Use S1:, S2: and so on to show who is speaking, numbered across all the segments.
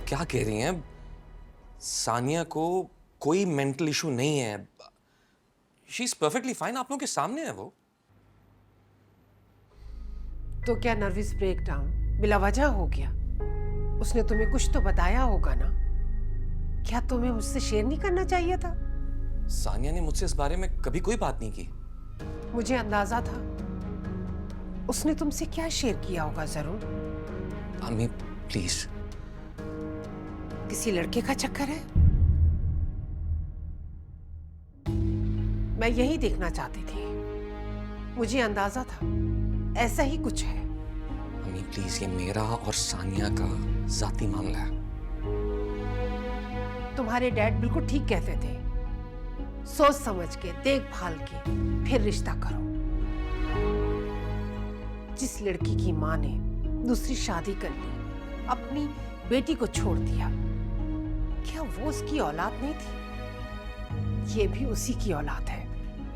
S1: क्या कह रही हैं? सानिया को कोई मेंटल इशू नहीं है। She is perfectly fine. आप लोगों के सामने है वो।
S2: तो क्या नर्वस ब्रेकडाउन बिला वजह हो गया? उसने तुम्हें कुछ तो बताया होगा ना? क्या तुम्हें मुझसे शेयर नहीं करना चाहिए था?
S1: सानिया ने मुझसे इस बारे में कभी कोई बात नहीं की।
S2: मुझे अंदाजा था। उसने तुमसे क्या शेयर किया होगा जरूर।
S1: अम्मी प्लीज।
S2: किसी लड़के का चक्कर है? मैं यही देखना चाहती थी। मुझे अंदाजा था ऐसा ही कुछ है।
S1: अम्मी प्लीज, ये मेरा और सानिया का जाती मामला है।
S2: तुम्हारे डैड बिल्कुल ठीक कहते थे, सोच समझ के देखभाल के फिर रिश्ता करो। जिस लड़की की मां ने दूसरी शादी कर ली, अपनी बेटी को छोड़ दिया, क्या वो उसकी औलाद नहीं थी? ये भी उसी की औलाद है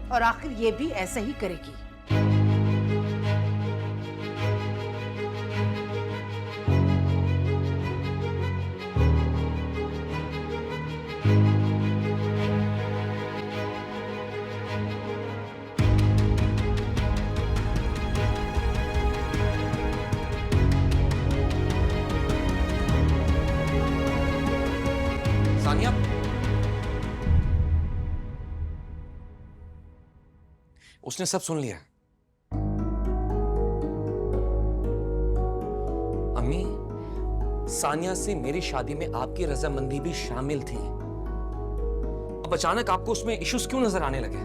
S2: और आखिर ये भी ऐसा ही करेगी।
S1: सानिया, उसने सब सुन लिया। अम्मी, सानिया से मेरी शादी में आपकी रजामंदी भी शामिल थी। अब अचानक आपको उसमें इश्यूज क्यों नजर आने लगे?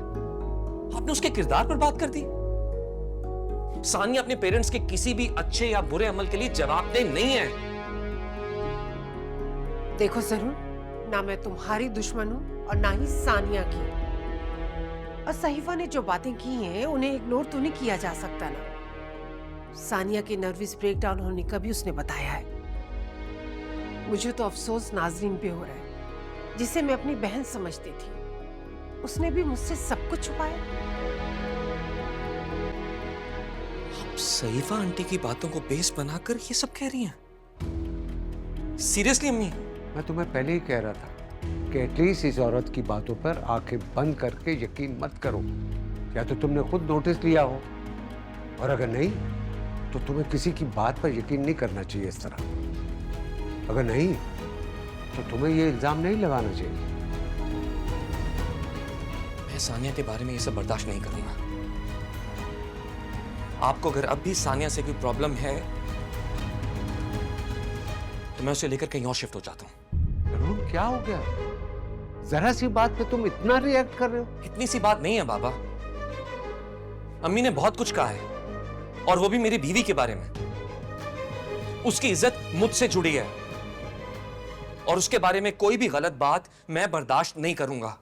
S1: आपने उसके किरदार पर बात कर दी। सानिया अपने पेरेंट्स के किसी भी अच्छे या बुरे अमल के लिए जवाबदेह नहीं है।
S2: देखो जरूर, ना मैं तुम्हारी दुश्मन हूं और ना ही सानिया की। और सहीफा ने जो बातें की हैं उन्हें इग्नोर तो नहीं किया जा सकता ना। सानिया के नर्वस ब्रेकडाउन होने का भी उसने बताया है। मुझे तो अफसोस नाजरीन पे हो रहा है, जिसे मैं अपनी बहन समझती थी। उसने भी मुझसे सब कुछ छुपाया।
S1: आप सहीफा आंटी की बातों को बेस बनाकर ये सब कह रही हैं? सीरियसली अम्मी?
S3: मैं तुम्हें पहले ही कह रहा था कि एटलीस्ट इस औरत की बातों पर आंखें बंद करके यकीन मत करो। या तो तुमने खुद नोटिस लिया हो, और अगर नहीं तो तुम्हें किसी की बात पर यकीन नहीं करना चाहिए इस तरह। अगर नहीं तो तुम्हें ये इल्जाम नहीं लगाना चाहिए।
S1: मैं सानिया के बारे में ये सब बर्दाश्त नहीं करूंगा। आपको अगर अब भी सानिया से कोई प्रॉब्लम है तो मैं उसे लेकर कहीं और शिफ्ट हो जाता हूं।
S3: अरुण, क्या हो गया? जरा सी बात पे तुम इतना रिएक्ट कर रहे हो?
S1: इतनी सी बात नहीं है बाबा। अम्मी ने बहुत कुछ कहा है, और वो भी मेरी बीवी के बारे में। उसकी इज्जत मुझसे जुड़ी है और उसके बारे में कोई भी गलत बात मैं बर्दाश्त नहीं करूंगा।